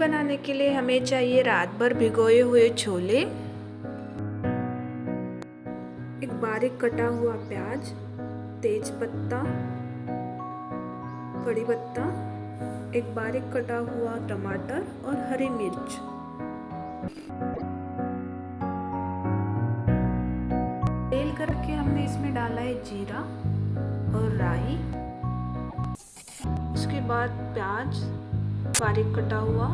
बनाने के लिए हमें चाहिए रात भर भिगोए हुए छोले, एक बारीक कटा हुआ प्याज, तेज पत्ता, कड़ी पत्ता, एक बारीक कटा हुआ टमाटर और हरी मिर्च। तेल करके हमने इसमें डाला है जीरा और राई। उसके बाद प्याज बारीक कटा हुआ,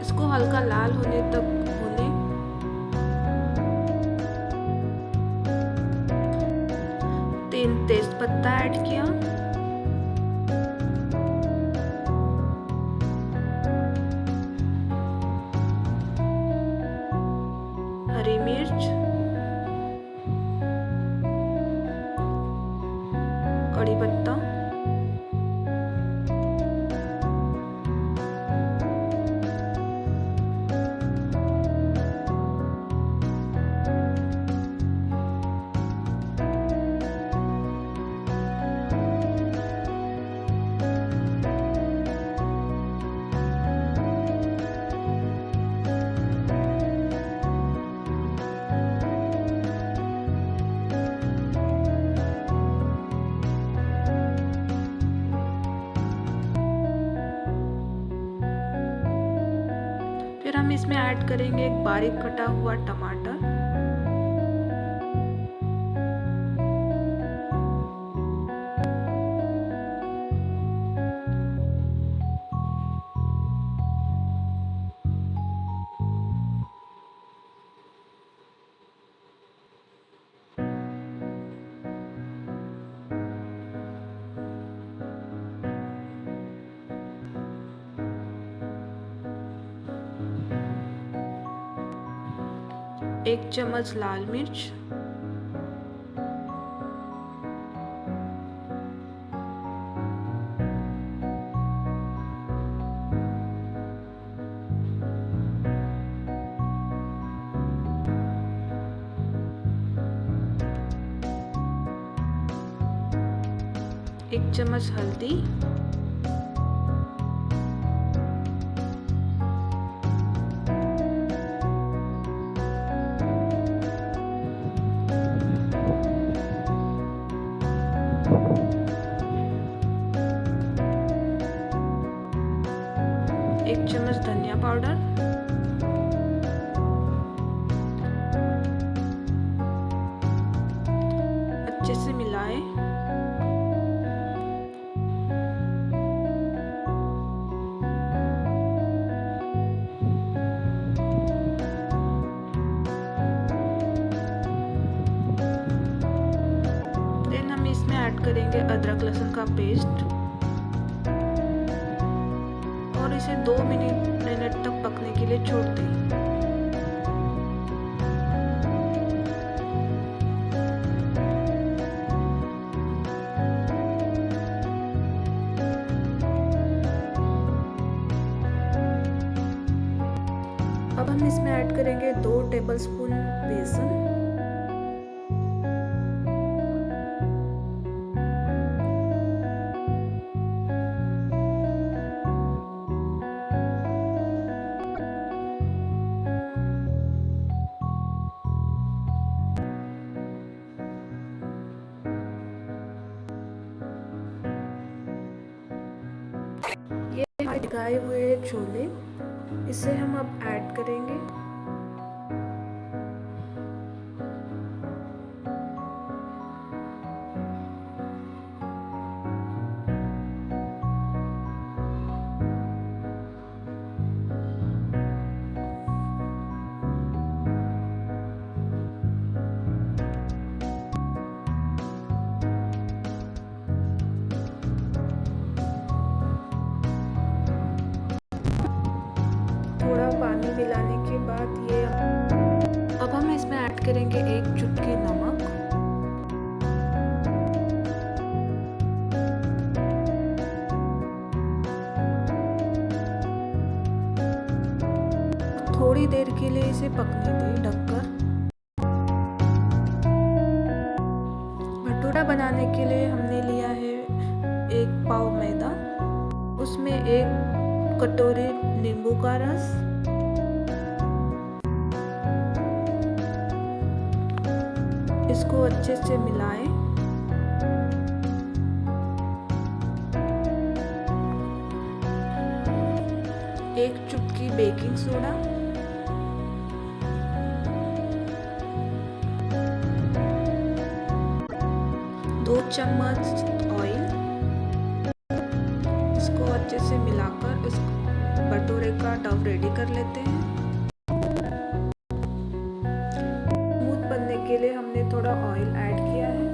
इसको हल्का लाल होने तक भूनें। तीन तेज पत्ता ऐड किया, हरी मिर्च, कड़ी पत्ता, फिर हम इसमें ऐड करेंगे एक बारीक कटा हुआ टमाटर, एक चम्मच लाल मिर्च, एक चम्मच हल्दी, एक चम्मच धनिया पाउडर, अच्छे से मिलाएं। देन हम इसमें ऐड करेंगे अदरक लहसुन का पेस्ट और इसे 2 मिनट तक पकने के लिए छोड़ दें। अब हम इसमें ऐड करेंगे 2 टेबलस्पून बेसन, ये भिगाए हुए छोले, इसे हम अब ऐड करेंगे। थोड़ा पानी मिलाने के बाद ये अब हम इसमें ऐड करेंगे एक चुटकी नमक, थोड़ी देर के लिए इसे पकने दें ढककर। भटूरा बनाने के लिए हमने लिया है 1 पाव मैदा, उसमें 1 कटोरी नींबू का रस, इसको अच्छे से मिलाएं। एक चुटकी बेकिंग सोडा, 2 चम्मच ऑयल, इसको अच्छे से मिलाकर इस भटूरे का डो रेडी कर लेते हैं। स्मूथ बनने के लिए हमने थोड़ा ऑयल ऐड किया है।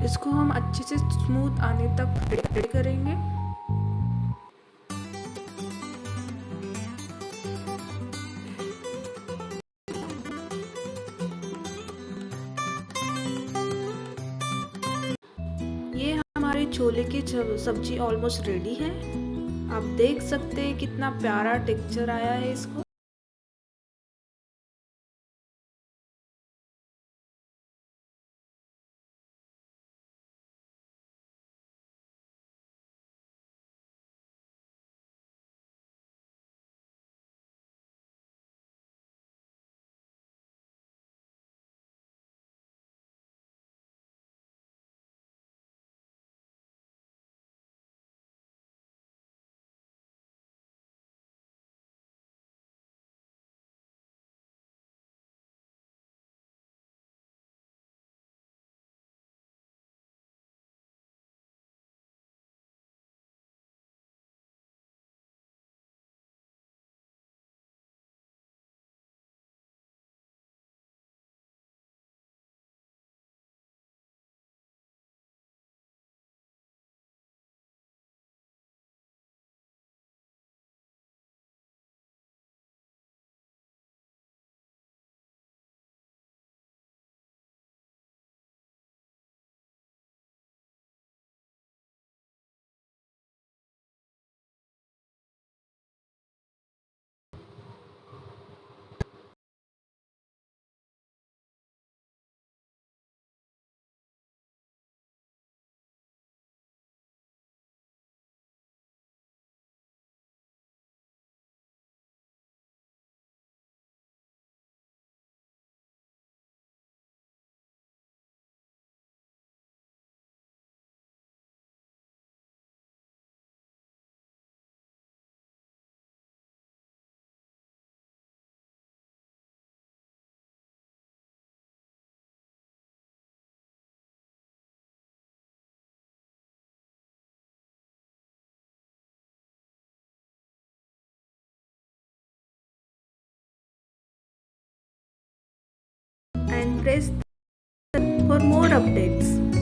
इसको हम अच्छे से स्मूथ आने तक रेडी करेंगे। ये हमारे छोले की सब्जी ऑलमोस्ट रेडी है। आप देख सकते हैं कितना प्यारा टेक्सचर आया है इसको। And press for more updates.